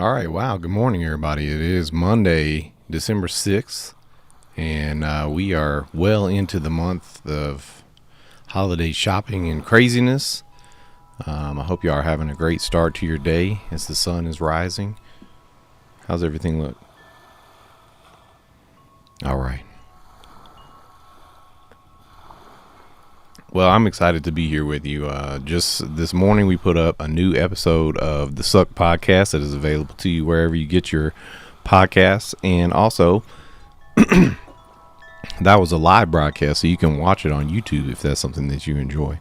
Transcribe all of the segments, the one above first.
All right, wow. Good morning, everybody. It is Monday, December 6th, and we are well into the month of holiday shopping and craziness. I hope you are having a great start to your day as the sun is rising. How's everything look? All right. Well, I'm excited to be here with you. Just this morning, we put up a new episode of the Suck Podcast that is available to you wherever you get your podcasts. And also, that was a live broadcast, so you can watch it on YouTube if that's something that you enjoy.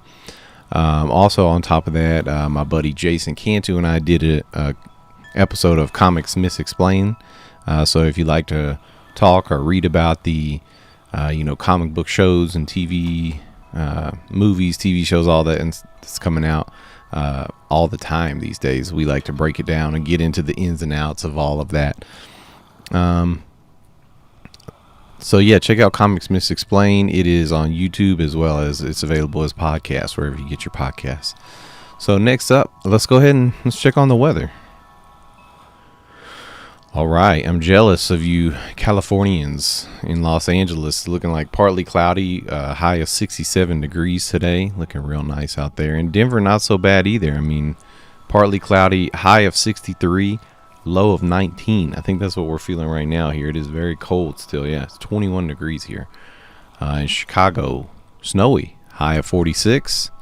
Also, on top of that, my buddy Jason Cantu and I did a episode of Comics Misexplained. So if you like to talk or read about the, comic book shows and TV movies, TV shows, all that, and it's coming out all the time these days. We like to break it down and get into the ins and outs of all of that. So yeah, check out Comics Misexplained. It is on YouTube as well as it's available as podcasts wherever you get your podcasts. So next up, let's go ahead and let's check on the weather. All right, I'm jealous of you Californians in Los Angeles. Looking like partly cloudy, high of 67 degrees today. Looking real nice out there. In Denver, not so bad either. I mean, partly cloudy, high of 63, low of 19. I think that's what we're feeling right now here. It is very cold still. Yeah, it's 21 degrees here. In Chicago, snowy, high of 46.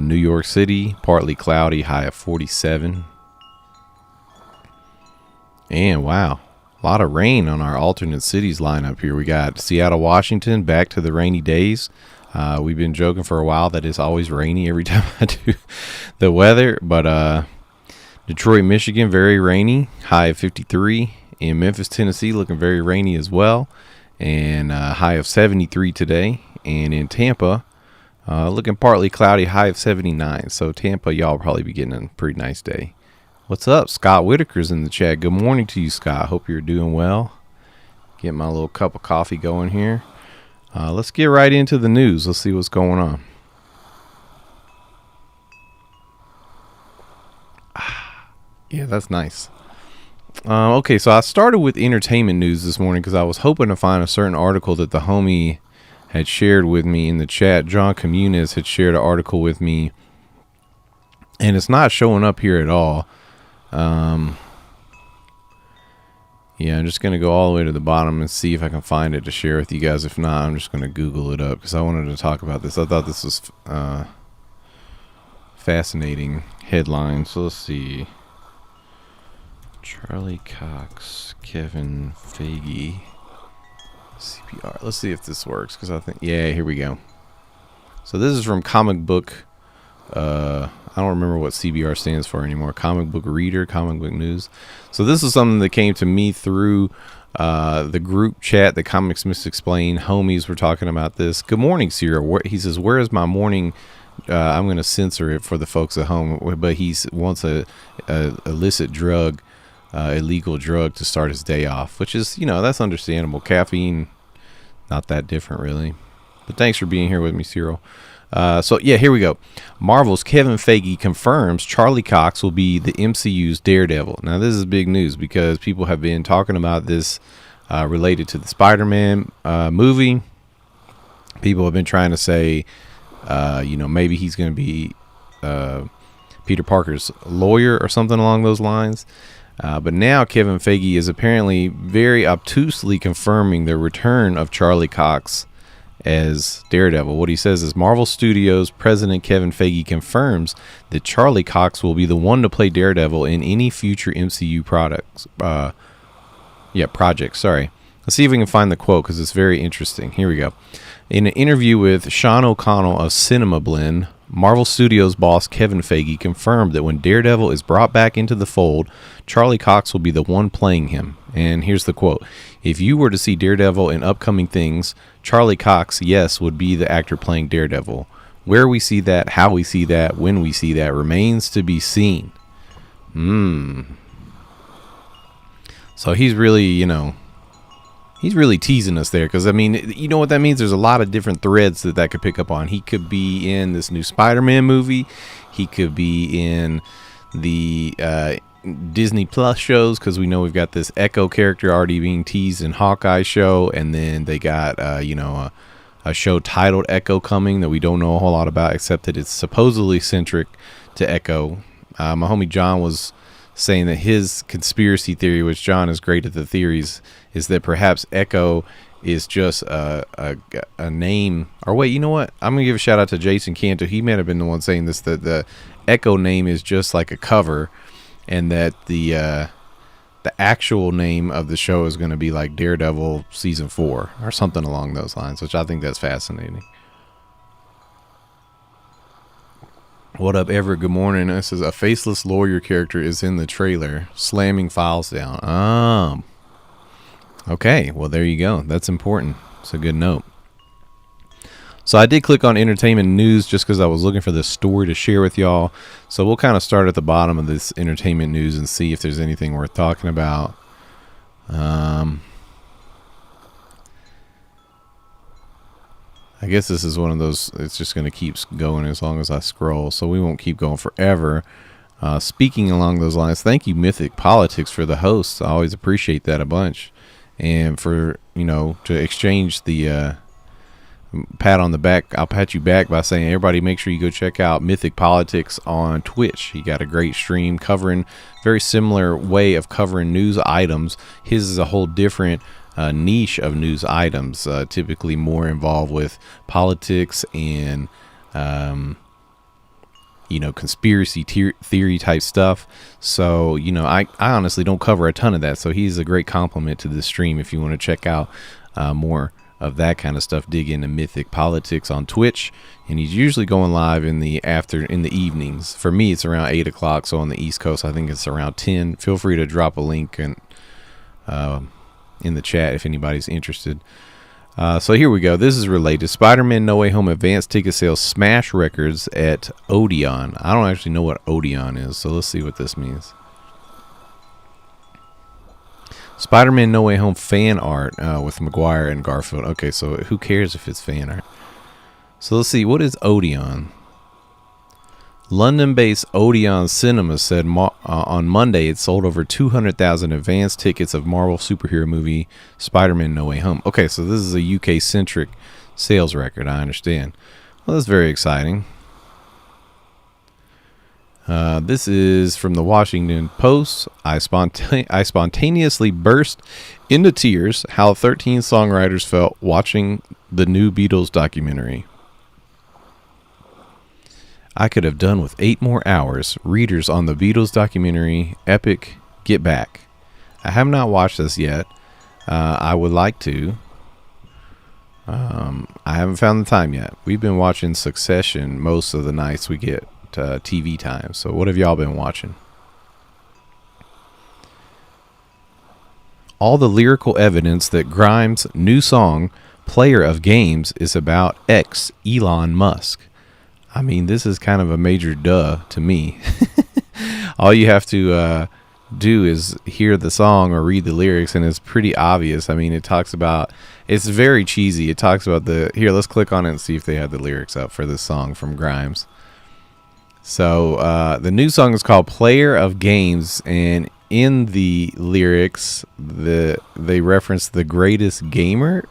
New York City, partly cloudy, high of 47. And wow, a lot of rain on our alternate cities lineup here. We got Seattle, Washington, back to the rainy days. We've been joking for a while that it's always rainy every time I do the weather. But Detroit, Michigan, very rainy, high of 53. In Memphis, Tennessee, looking very rainy as well, and high of 73 today. And in Tampa, looking partly cloudy, high of 79. So Tampa, y'all will probably be getting a pretty nice day. What's up? Scott Whitaker's in the chat. Good morning to you, Scott. Hope you're doing well. Get my little cup of coffee going here. Let's get right into the news. Let's see what's going on. Yeah, that's nice. Okay, so I started with entertainment news this morning because I was hoping to find a certain article that the homie had shared with me in the chat. John Communis had shared an article with me, and it's not showing up here at all. Yeah, I'm just going to go all the way to the bottom and see if I can find it to share with you guys. If not, I'm just going to Google it up because I wanted to talk about this. I thought this was fascinating headline. So let's see. Charlie Cox, Kevin Feige, CPR. Let's see if this works because I think, yeah, here we go. So this is from Comic Book. I don't remember what CBR stands for anymore. Comic Book Reader, Comic Book News. So this is something that came to me through the group chat, the Comics Misexplained. Homies were talking about this. Good morning, Cyril. He says, where is my morning? I'm going to censor it for the folks at home, but he wants a illicit drug, illegal drug to start his day off, which is, that's understandable. Caffeine, not that different really. But thanks for being here with me, Cyril. So yeah, here we go. Marvel's Kevin Feige confirms Charlie Cox will be the MCU's Daredevil. Now this is big news because people have been talking about this related to the SpiderMan movie. People have been trying to say, maybe he's going to be Peter Parker's lawyer or something along those lines. But now Kevin Feige is apparently very obtusely confirming the return of Charlie Cox as Daredevil. What he says is Marvel Studios president Kevin Feige confirms that Charlie Cox will be the one to play Daredevil in any future MCU projects. Sorry. Let's see if we can find the quote because it's very interesting. Here we go. In an interview with Sean O'Connell of Cinema Blend, Marvel Studios boss Kevin Feige confirmed that when Daredevil is brought back into the fold, Charlie Cox will be the one playing him. And here's the quote. If you were to see Daredevil in upcoming things, Charlie Cox, yes, would be the actor playing Daredevil. Where we see that, how we see that, when we see that remains to be seen. So he's really, he's really teasing us there because, I mean, you know what that means? There's a lot of different threads that could pick up on. He could be in this new Spider-Man movie. He could be in the Disney Plus shows, because we know we've got this Echo character already being teased in Hawkeye show, and then they got a show titled Echo coming that we don't know a whole lot about, except that it's supposedly centric to Echo. My homie John was saying that his conspiracy theory, which John is great at the theories, is that perhaps Echo is just a name. Or wait, you know what? I'm gonna give a shout out to Jason Canto. He may have been the one saying this, that the Echo name is just like a cover, and that the actual name of the show is going to be like Daredevil season 4 or something along those lines, which I think that's fascinating. What up, Everett? Good morning. This is a faceless lawyer character is in the trailer slamming files down. Okay, well, there you go. That's important. It's a good note. So I did click on entertainment news just because I was looking for this story to share with y'all. So we'll kind of start at the bottom of this entertainment news and see if there's anything worth talking about. I guess this is one of those, it's just going to keep going as long as I scroll, so we won't keep going forever. Speaking along those lines, thank you, Mythic Politics, for the hosts. I always appreciate that a bunch. And for, to exchange the pat on the back, I'll pat you back by saying, everybody make sure you go check out Mythic Politics on Twitch. He got a great stream covering very similar way of covering news items. His is a whole different niche of news items, typically more involved with politics and conspiracy theory type stuff. So I honestly don't cover a ton of that, so he's a great compliment to the stream. If you want to check out more of that kind of stuff, dig into Mythic Politics on Twitch, and he's usually going live in the evenings. For me, it's around 8 o'clock, so on the East Coast I think it's around 10. Feel free to drop a link in the chat if anybody's interested. So here we go. This is related. Spider-Man No Way Home advanced ticket sales smash records at Odeon. I don't actually know what Odeon is, so let's see what this means. Spider-Man No Way Home fan art with Maguire and Garfield. Okay, so who cares if it's fan art? So let's see. What is Odeon? London-based Odeon Cinema said on Monday it sold over 200,000 advance tickets of Marvel superhero movie Spider-Man No Way Home. Okay, so this is a UK-centric sales record, I understand. Well, that's very exciting. This is from the Washington Post. I spontaneously burst into tears. How 13 songwriters felt watching the new Beatles documentary. I could have done with 8 more hours. Readers on the Beatles documentary Epic Get Back. I have not watched this yet. I would like to. I haven't found the time yet. We've been watching Succession most of the nights we get TV time. So what have y'all been watching? All the lyrical evidence that Grimes' new song Player of Games is about Elon Musk. I mean, this is kind of a major duh to me. All you have to do is hear the song or read the lyrics, and it's pretty obvious. I mean, it talks about, it's very cheesy. It talks about here, let's click on it and see if they have the lyrics up for this song from Grimes. So the new song is called Player of Games, and in the lyrics, they reference the greatest gamer.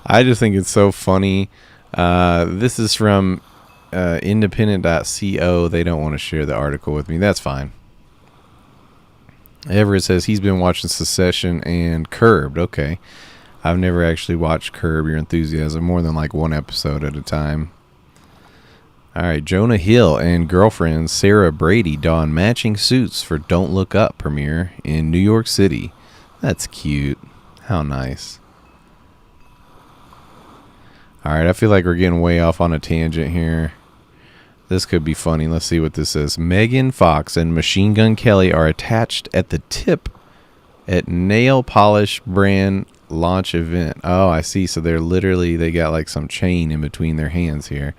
I just think it's so funny. This is from independent.co. They don't want to share the article with me. That's fine. Everett says he's been watching Succession and Curbed. Okay. I've never actually watched Curb Your Enthusiasm, more than like one episode at a time. All right, Jonah Hill and girlfriend Sarah Brady don matching suits for Don't Look Up premiere in New York City. That's cute. How nice. All right, I feel like we're getting way off on a tangent here. This could be funny. Let's see what this says. Megan Fox and Machine Gun Kelly are attached at the tip at nail polish brand launch event. Oh, I see. So they got like some chain in between their hands here.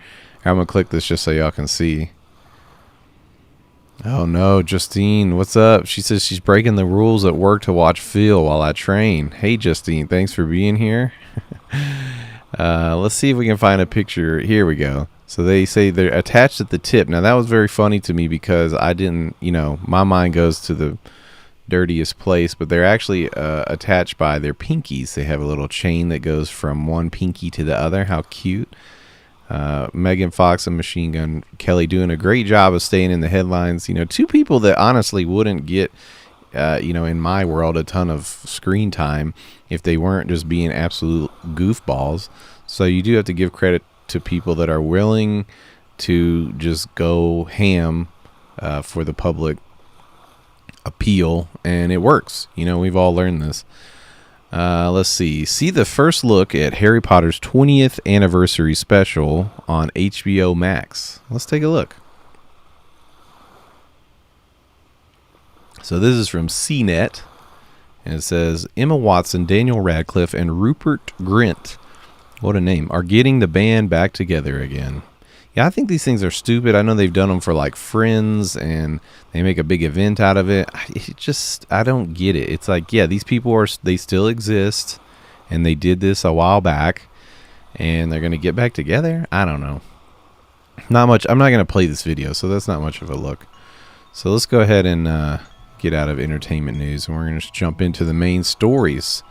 I'm going to click this just so y'all can see. Oh no, Justine, what's up? She says she's breaking the rules at work to watch Phil while I train. Hey Justine, thanks for being here. Let's see if we can find a picture. Here we go. So they say they're attached at the tip. Now that was very funny to me because I didn't, my mind goes to the dirtiest place, but they're actually attached by their pinkies. They have a little chain that goes from one pinky to the other. How cute. Megan Fox and Machine Gun Kelly doing a great job of staying in the headlines. Two people that honestly wouldn't get, in my world, a ton of screen time if they weren't just being absolute goofballs. So you do have to give credit to people that are willing to just go ham for the public appeal, and it works. We've all learned this. Let's see the first look at Harry Potter's 20th anniversary special on HBO Max. Let's take a look. So this is from CNET, and it says Emma Watson, Daniel Radcliffe, and Rupert Grint, what a name, are getting the band back together again. Yeah, I think these things are stupid. I know they've done them for like Friends, and they make a big event out of it. I don't get it. It's like, yeah, these people they still exist, and they did this a while back, and they're going to get back together? I don't know. Not much. I'm not going to play this video, so that's not much of a look. So let's go ahead and get out of entertainment news, and we're going to jump into the main stories.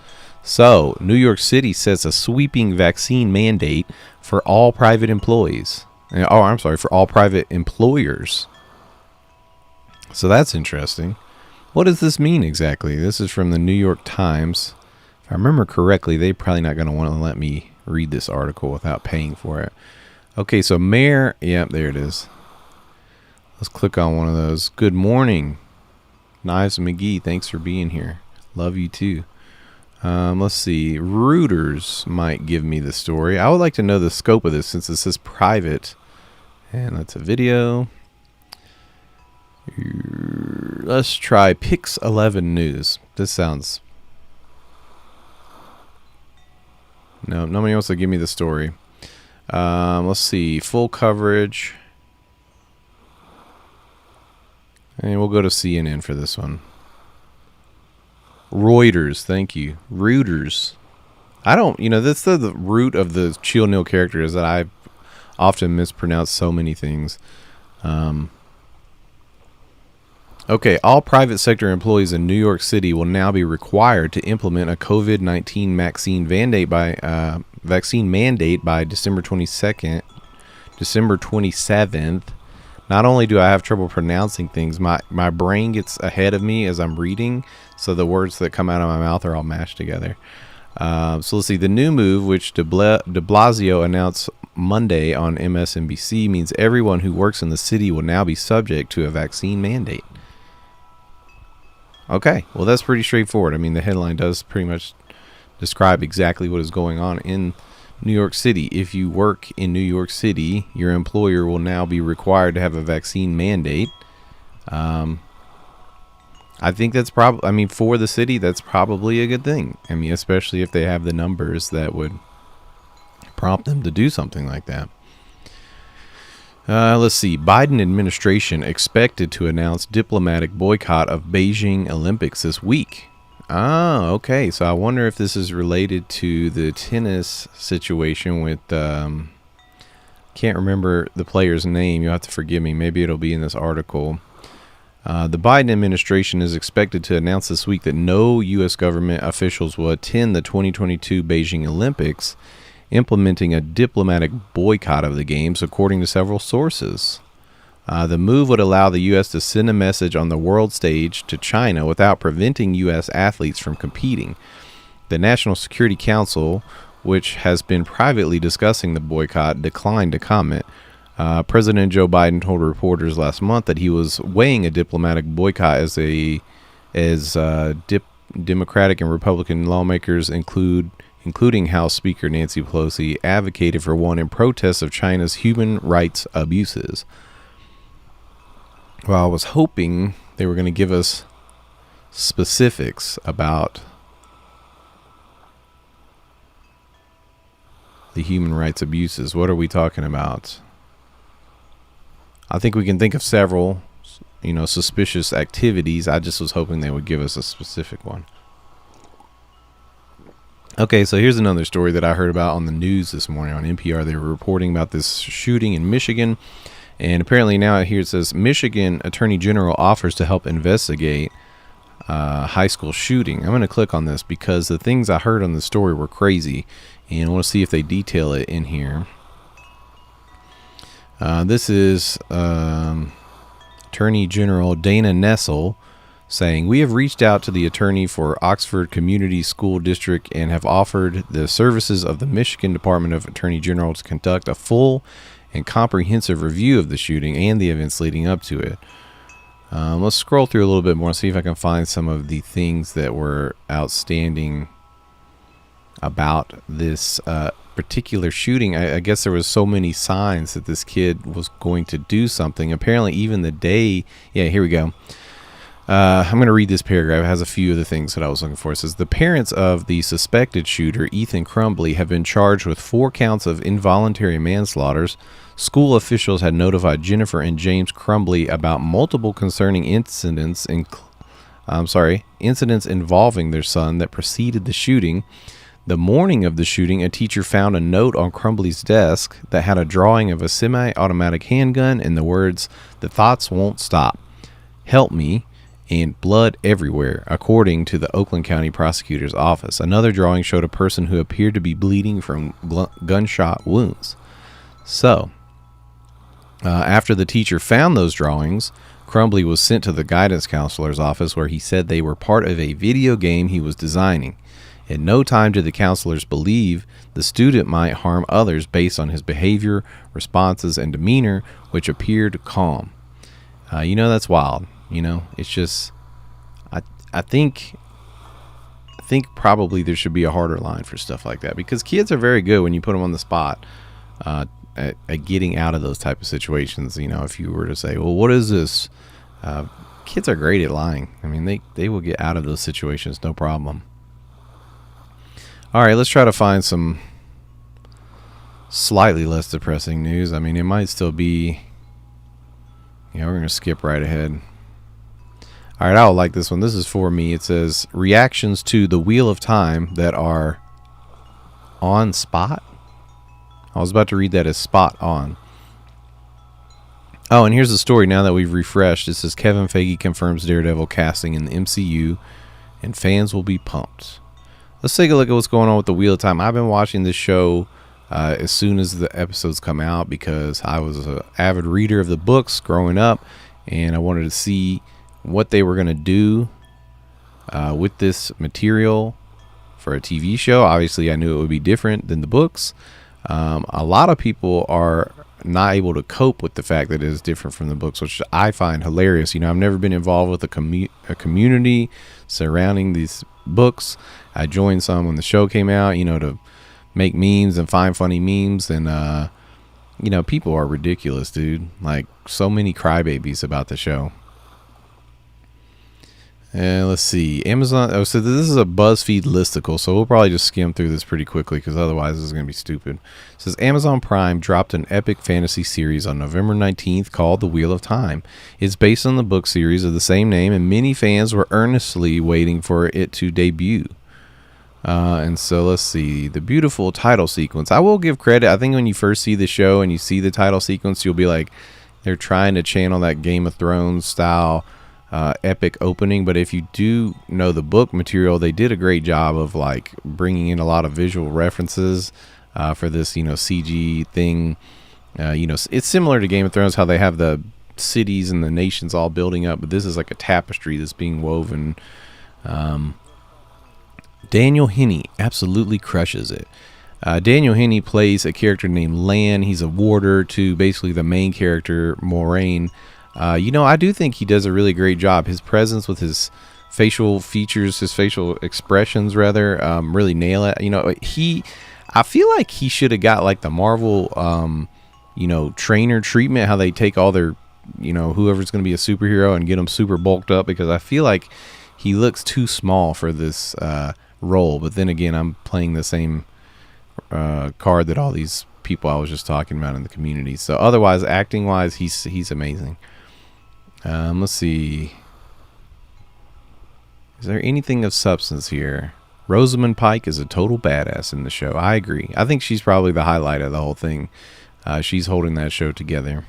So, New York City sets a sweeping vaccine mandate for all private employees. For all private employers. So that's interesting. What does this mean exactly? This is from the New York Times. If I remember correctly, they're probably not going to want to let me read this article without paying for it. Okay, so Mayor... Yep, there it is. Let's click on one of those. Good morning, Knives McGee. Thanks for being here. Love you too. Let's see. Reuters might give me the story. I would like to know the scope of this since this is private. And that's a video. Let's try Pix 11 News. This sounds... No, nobody wants to give me the story. Let's see. Full coverage. And we'll go to CNN for this one. Reuters, thank you. Reuters. I don't, that's the root of the Chill Nil character is that I often mispronounce so many things. Okay, all private sector employees in New York City will now be required to implement a COVID-19 vaccine mandate by December 27th. Not only do I have trouble pronouncing things, my brain gets ahead of me as I'm reading, so the words that come out of my mouth are all mashed together. So let's see. The new move, which de Blasio announced Monday on MSNBC, means everyone who works in the city will now be subject to a vaccine mandate. Okay, well, that's pretty straightforward. I mean, the headline does pretty much describe exactly what is going on in New York City. If you work in New York City, your employer will now be required to have a vaccine mandate. I think that's probably, for the city, that's probably a good thing. Especially if they have the numbers that would prompt them to do something like that. Let's see. Biden administration expected to announce diplomatic boycott of Beijing Olympics this week. Ah, okay. So I wonder if this is related to the tennis situation with, can't remember the player's name. You'll have to forgive me. Maybe it'll be in this article. The Biden administration is expected to announce this week that no U.S. government officials will attend the 2022 Beijing Olympics, implementing a diplomatic boycott of the games, according to several sources. The move would allow the U.S. to send a message on the world stage to China without preventing U.S. athletes from competing. The National Security Council, which has been privately discussing the boycott, declined to comment. President Joe Biden told reporters last month that he was weighing a diplomatic boycott as Democratic and Republican lawmakers, including House Speaker Nancy Pelosi, advocated for one in protest of China's human rights abuses. Well, I was hoping they were going to give us specifics about the human rights abuses. What are we talking about? I think we can think of several, suspicious activities. I just was hoping they would give us a specific one. Okay, so here's another story that I heard about on the news this morning on NPR. They were reporting about this shooting in Michigan, and apparently now here it says Michigan Attorney General offers to help investigate high school shooting. I'm going to click on this because the things I heard on the story were crazy, and I want to see if they detail it in here. This is Attorney General Dana Nessel saying, "We have reached out to the attorney for Oxford Community School District and have offered the services of the Michigan Department of Attorney General to conduct a full and comprehensive review of the shooting and the events leading up to it." Let's scroll through a little bit more and see if I can find some of the things that were outstanding about this particular shooting. I guess there was so many signs that this kid was going to do something. Apparently, even the day... Yeah, here we go. I'm going to read this paragraph. It has a few of the things that I was looking for. It says, the parents of the suspected shooter, Ethan Crumbley, have been charged with 4 counts of involuntary manslaughter. School officials had notified Jennifer and James Crumbley about multiple concerning incidents involving their son that preceded the shooting. The morning of the shooting, a teacher found a note on Crumbley's desk that had a drawing of a semi-automatic handgun and the words, "The thoughts won't stop. Help me," and blood everywhere, according to the Oakland County Prosecutor's Office. Another drawing showed a person who appeared to be bleeding from gunshot wounds. So, after the teacher found those drawings, Crumbley was sent to the guidance counselor's office where he said they were part of a video game he was designing. In no time did the counselors believe the student might harm others based on his behavior, responses, and demeanor, which appeared calm. That's wild. It's just, I think probably there should be a harder line for stuff like that, because kids are very good when you put them on the spot at getting out of those type of situations. If you were to say, well, what is this? Kids are great at lying. I mean, they will get out of those situations, no problem. All right, let's try to find some slightly less depressing news. I mean, it might still be, we're going to skip right ahead. All right, I will like this one. This is for me. It says, reactions to the Wheel of Time that are on spot. I was about to read that as spot on. Oh, and here's the story now that we've refreshed. It says, Kevin Feige confirms Daredevil casting in the MCU, and fans will be pumped. Let's take a look at what's going on with the Wheel of Time. I've been watching this show as soon as the episodes come out because I was an avid reader of the books growing up, and I wanted to see what they were going to do with this material for a TV show. Obviously, I knew it would be different than the books. A lot of people are not able to cope with the fact that it is different from the books, which I find hilarious. I've never been involved with a community surrounding these books. I joined some when the show came out, to make memes and find funny memes. And, people are ridiculous, dude. Like, so many crybabies about the show. And let's see, Amazon. Oh, so this is a BuzzFeed listicle, so we'll probably just skim through this pretty quickly because otherwise this is going to be stupid. It says Amazon Prime dropped an epic fantasy series on November 19th called The Wheel of Time. It's based on the book series of the same name, and many fans were earnestly waiting for it to debut. And so let's see, the beautiful title sequence. I will give credit. I think when you first see the show and you see the title sequence, you'll be like, they're trying to channel that Game of Thrones style epic opening. But if you do know the book material, they did a great job of like bringing in a lot of visual references for this CG thing. It's similar to Game of Thrones, how they have the cities and the nations all building up, but this is like a tapestry that's being woven. Daniel Henney absolutely crushes it. Daniel Henney plays a character named Lan. He's a warder to basically the main character, Moraine. I do think he does a really great job. His presence with his facial features, his facial expressions, rather, really nail it. I feel like he should have got like the Marvel, trainer treatment, how they take all their, whoever's going to be a superhero and get them super bulked up, because I feel like he looks too small for this role. But then again, I'm playing the same card that all these people I was just talking about in the community. So otherwise, acting wise, he's amazing. Let's see. Is there anything of substance here? Rosamund Pike is a total badass in the show. I agree. I think she's probably the highlight of the whole thing. She's holding that show together.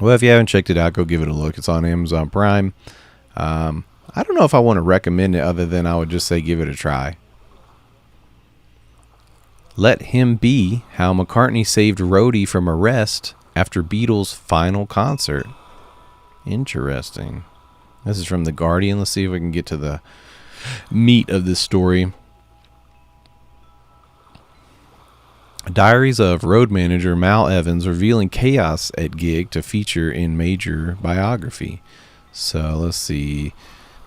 Well, if you haven't checked it out, go give it a look. It's on Amazon Prime. I don't know if I want to recommend it other than I would just say give it a try. Let Him Be, How McCartney Saved Rhodey from Arrest After Beatles' Final Concert. Interesting. This is from The Guardian. Let's see if we can get to the meat of this story. Diaries of Road Manager Mal Evans revealing chaos at gig to feature in major biography. So let's see.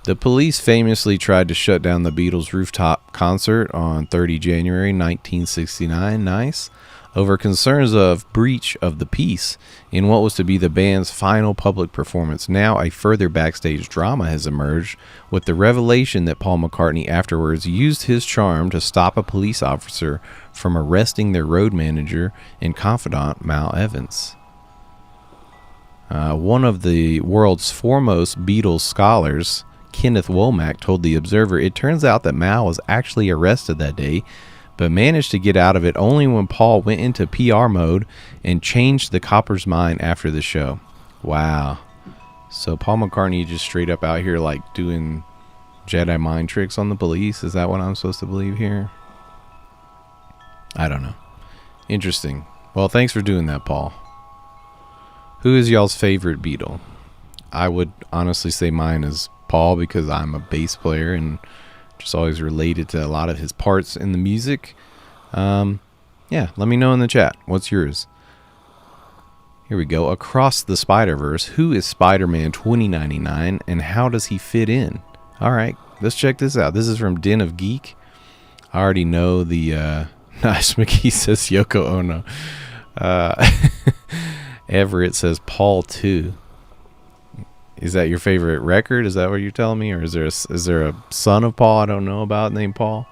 The police famously tried to shut down the Beatles' rooftop concert on 30 January 1969. Nice. Over concerns of breach of the peace in what was to be the band's final public performance. Now a further backstage drama has emerged with the revelation that Paul McCartney afterwards used his charm to stop a police officer from arresting their road manager and confidant, Mal Evans. One of the world's foremost Beatles scholars, Kenneth Womack, told The Observer, it turns out that Mal was actually arrested that day, but managed to get out of it only when Paul went into PR mode and changed the copper's mind after the show. Wow. So Paul McCartney just straight up out here like doing Jedi mind tricks on the police? Is that what I'm supposed to believe here? I don't know. Interesting. Well, thanks for doing that, Paul. Who is y'all's favorite Beatle? I would honestly say mine is Paul because I'm a bass player and just always related to a lot of his parts in the music. Yeah, let me know in the chat. What's yours? Here we go. Across the Spider-Verse, who is Spider-Man 2099 and how does he fit in? All right, let's check this out. This is from Den of Geek. I already know the... Nice, McKee says Yoko Ono. Everett says Paul 2. Is that your favorite record? Is that what you're telling me? Or is there a son of Paul I don't know about named Paul?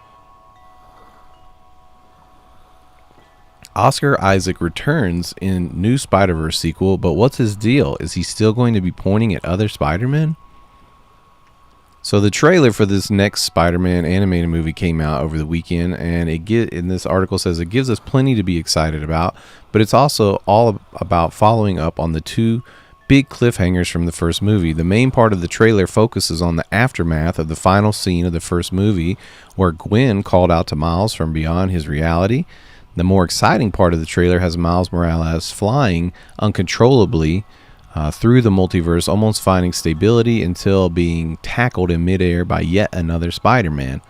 Oscar Isaac returns in new Spider-Verse sequel, but what's his deal? Is he still going to be pointing at other Spider-Men? So the trailer for this next Spider-Man animated movie came out over the weekend, and in this article says it gives us plenty to be excited about, but it's also all about following up on the two big cliffhangers from the first movie. The main part of the trailer focuses on the aftermath of the final scene of the first movie, where Gwen called out to Miles from beyond his reality. The more exciting part of the trailer has Miles Morales flying uncontrollably through the multiverse, almost finding stability until being tackled in midair by yet another Spider-Man.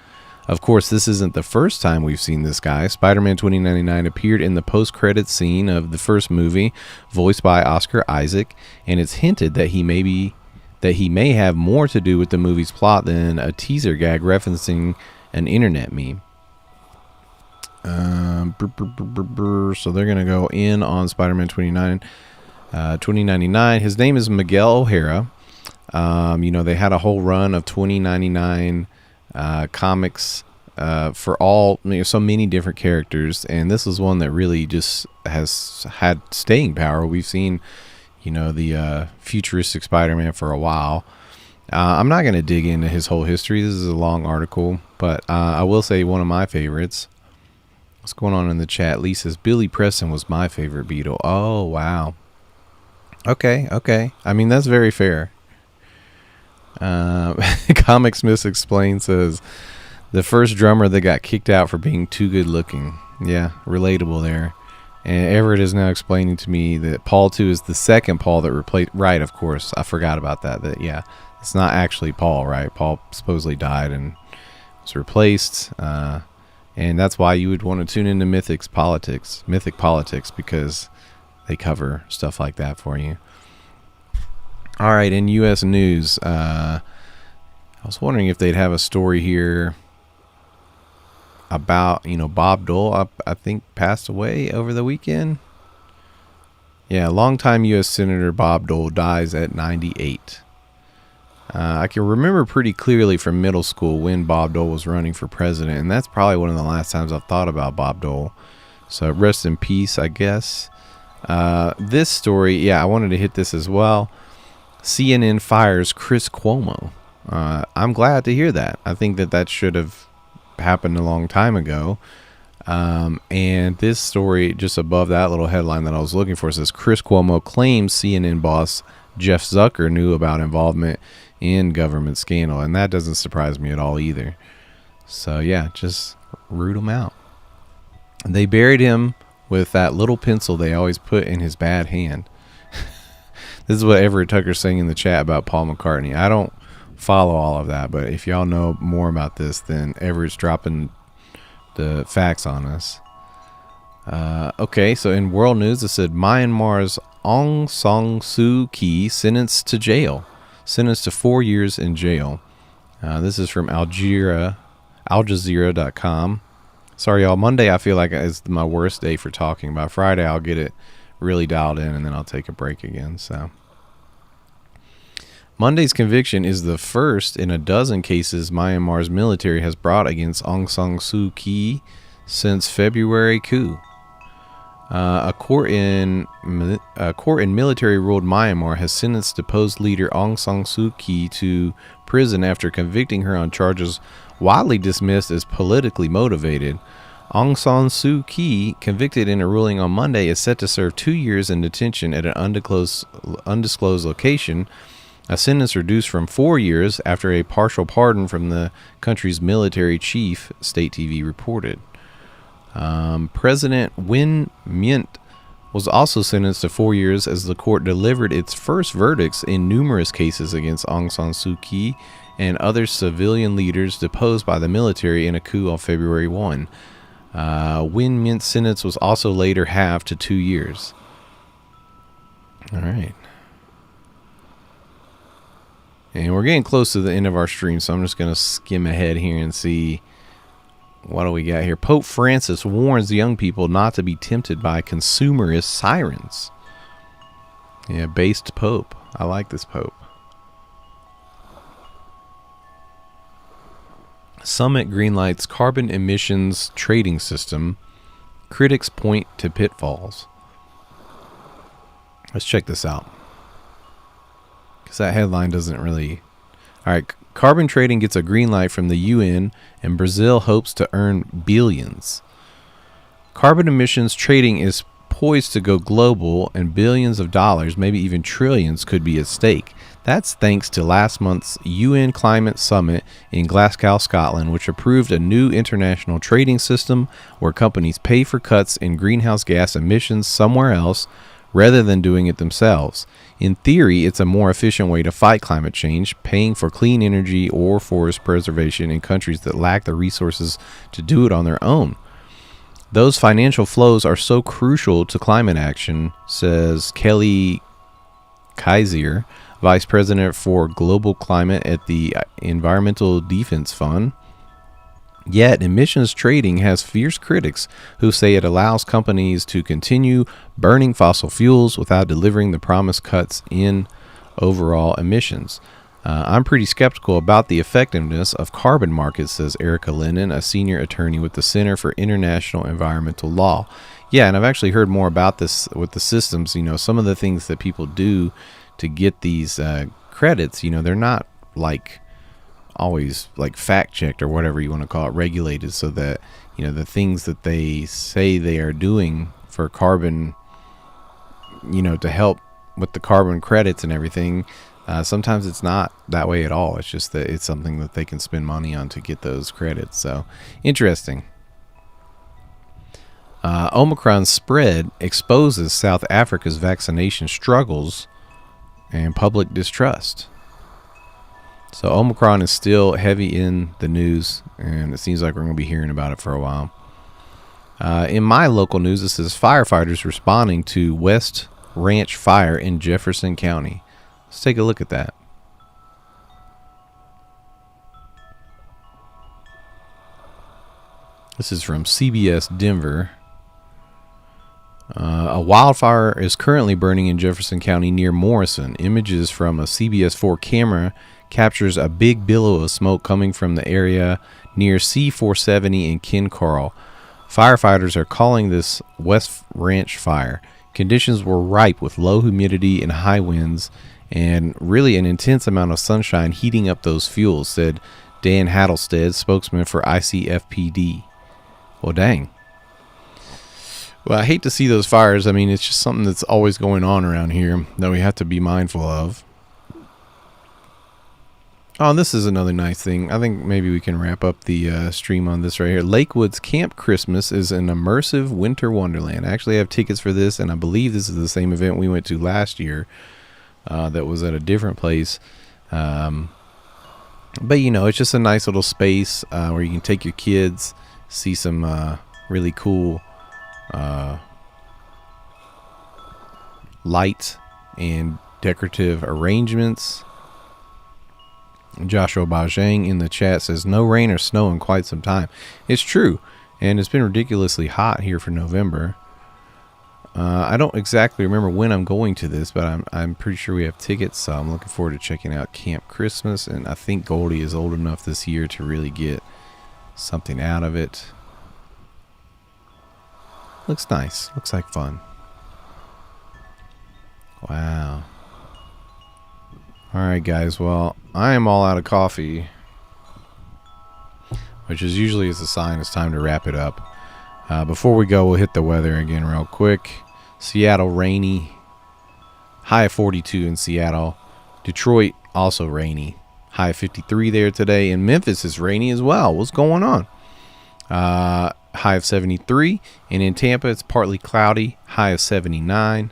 Of course, this isn't the first time we've seen this guy. Spider-Man 2099 appeared in the post-credits scene of the first movie, voiced by Oscar Isaac, and it's hinted that he may have more to do with the movie's plot than a teaser gag referencing an internet meme. So they're going to go in on Spider-Man 2099. His name is Miguel O'Hara. They had a whole run of 2099 comics for all, so many different characters, and this is one that really just has had staying power. We've seen, the futuristic Spider-Man for a while. I'm not going to dig into his whole history. This is a long article, but I will say one of my favorites. What's going on in the chat? Lee says Billy Preston was my favorite Beatle. Oh, wow. Okay. I mean, that's very fair. Comic Smith Explained says the first drummer that got kicked out for being too good looking. Yeah, relatable there. And Everett is now explaining to me that Paul 2 is the second Paul that replaced. Right, of course. I forgot about that. Yeah, it's not actually Paul, right? Paul supposedly died and was replaced. And that's why you would want to tune into Mythic Politics, because they cover stuff like that for you. All right, in U.S. news, I was wondering if they'd have a story here about, Bob Dole, I think, passed away over the weekend. Yeah, longtime U.S. Senator Bob Dole dies at 98. I can remember pretty clearly from middle school when Bob Dole was running for president, and that's probably one of the last times I've thought about Bob Dole. So rest in peace, I guess. This story, I wanted to hit this as well. CNN fires Chris Cuomo. I'm glad to hear that. I think that should have happened a long time ago. And this story just above that little headline that I was looking for says Chris Cuomo claims CNN boss Jeff Zucker knew about involvement in government scandal. And that doesn't surprise me at all either. So yeah, just root him out. They buried him with that little pencil they always put in his bad hand. This is what Everett Tucker's saying in the chat about Paul McCartney. I don't follow all of that, but if y'all know more about this, then Everett's dropping the facts on us. Okay, so in world news, it said Myanmar's Aung San Suu Kyi sentenced to 4 years in jail. This is from AlJazeera.com. Sorry, y'all. Monday I feel like is my worst day for talking. By Friday I'll get it really dialed in, and then I'll take a break again. So Monday's conviction is the first in a dozen cases Myanmar's military has brought against Aung San Suu Kyi since February coup. A court in military-ruled Myanmar has sentenced deposed leader Aung San Suu Kyi to prison after convicting her on charges widely dismissed as politically motivated. Aung San Suu Kyi, convicted in a ruling on Monday, is set to serve 2 years in detention at an undisclosed location, a sentence reduced from 4 years after a partial pardon from the country's military chief, state TV reported. President Win Myint was also sentenced to 4 years as the court delivered its first verdicts in numerous cases against Aung San Suu Kyi and other civilian leaders deposed by the military in a coup on February 1. Win Myint's sentence was also later halved to 2 years. All right. And we're getting close to the end of our stream, so I'm just going to skim ahead here and see what do we got here. Pope Francis warns young people not to be tempted by consumerist sirens. Yeah, based Pope. I like this Pope. Summit greenlights carbon emissions trading system. Critics point to pitfalls. Let's check this out, because that headline doesn't really... All right, carbon trading gets a green light from the UN, and Brazil hopes to earn billions. Carbon emissions trading is poised to go global, and billions of dollars, maybe even trillions, could be at stake. That's thanks to last month's UN Climate Summit in Glasgow, Scotland, which approved a new international trading system where companies pay for cuts in greenhouse gas emissions somewhere else rather than doing it themselves. In theory, it's a more efficient way to fight climate change, paying for clean energy or forest preservation in countries that lack the resources to do it on their own. Those financial flows are so crucial to climate action, says Kelly Kaiser, Vice President for Global Climate at the Environmental Defense Fund. Yet, emissions trading has fierce critics who say it allows companies to continue burning fossil fuels without delivering the promised cuts in overall emissions. I'm pretty skeptical about the effectiveness of carbon markets, says Erica Lennon, a senior attorney with the Center for International Environmental Law. Yeah, and I've actually heard more about this with the systems. You know, some of the things that people do to get these credits, you know, they're not like always like fact checked or whatever you want to call it, regulated, so that, you know, the things that they say they are doing for carbon, you know, to help with the carbon credits and everything, sometimes it's not that way at all. It's just that it's something that they can spend money on to get those credits. So interesting. Omicron spread exposes South Africa's vaccination struggles and public distrust. So Omicron is still heavy in the news, and it seems like we're going to be hearing about it for a while. In my local news, it says firefighters responding to West Ranch fire in Jefferson County. Let's take a look at that. This is from CBS Denver. A wildfire is currently burning in Jefferson County near Morrison. Images from a CBS 4 camera captures a big billow of smoke coming from the area near C470 in Ken Carl. Firefighters are calling this West Ranch fire. Conditions were ripe with low humidity and high winds, and really an intense amount of sunshine heating up those fuels, said Dan Hattlestead, spokesman for ICFPD. Well, dang. Well, I hate to see those fires. I mean, it's just something that's always going on around here that we have to be mindful of. Oh, this is another nice thing. I think maybe we can wrap up the stream on this right here. Lakewood's Camp Christmas is an immersive winter wonderland. I actually have tickets for this, and I believe this is the same event we went to last year that was at a different place. But, you know, it's just a nice little space where you can take your kids, see some really cool light and decorative arrangements. Joshua Bajang in the chat says, no rain or snow in quite some time. It's true, and it's been ridiculously hot here for November. I don't exactly remember when I'm going to this, but I'm pretty sure we have tickets, so I'm looking forward to checking out Camp Christmas, and I think Goldie is old enough this year to really get something out of it. Looks nice. Looks like fun. Wow. Alright guys, well, I am all out of coffee, which is usually is a sign it's time to wrap it up. Before we go, we'll hit the weather again real quick. Seattle, rainy. High of 42 in Seattle. Detroit, also rainy. High of 53 there today. And Memphis is rainy as well. What's going on? High of 73. And in Tampa, it's partly cloudy. High of 79.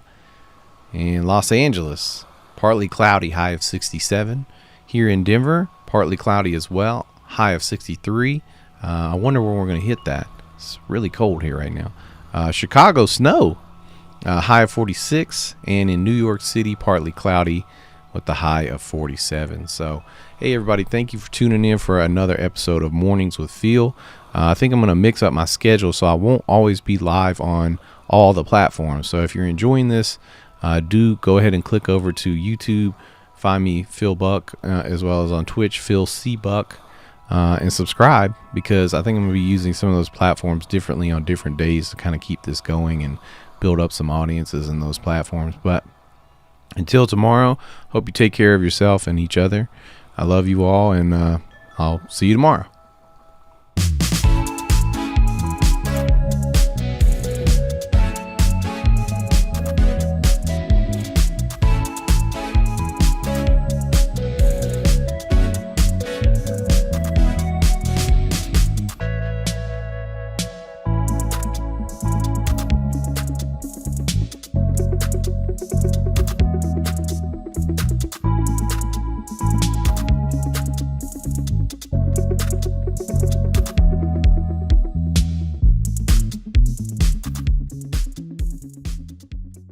And Los Angeles, partly cloudy, high of 67. Here in Denver, partly cloudy as well, high of 63. I wonder when we're going to hit that. It's really cold here right now. Chicago, snow, high of 46. And in New York City, partly cloudy with the high of 47. So, hey, everybody, thank you for tuning in for another episode of Mornings with Phil. I think I'm going to mix up my schedule so I won't always be live on all the platforms. So if you're enjoying this, do go ahead and click over to YouTube, find me Phil Buck, as well as on Twitch Phil C Buck, and subscribe, because I think I'm going to be using some of those platforms differently on different days to kind of keep this going and build up some audiences in those platforms. But until tomorrow, hope you take care of yourself and each other. I love you all, and I'll see you tomorrow.